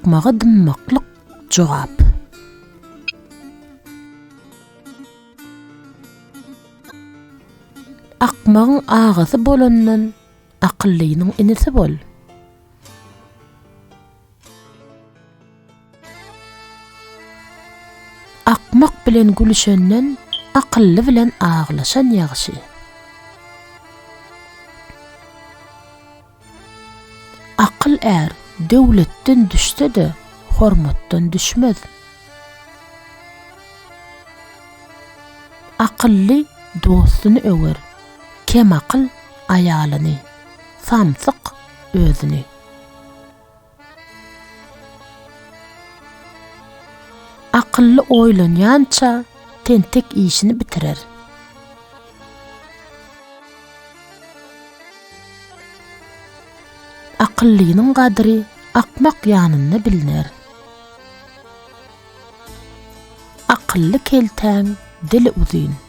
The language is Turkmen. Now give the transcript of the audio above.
akmagy dymmaklyk jogap. Akmagyň agyzy bolandan akyllynyň inisi bol. Akmak bilen gülüşenden akylly bilen aglaşan ýaşy. Akyl är döwletden düşse-de hormatdan düşmez. Akylly dostuny öwer, kemakyl aýalyny, samsyk özüni. Akylly oýlanýança tentek işini bitirer. Akyllynyň gadry akmak ýanynda biliner. Akylly keltäň dili uzyn.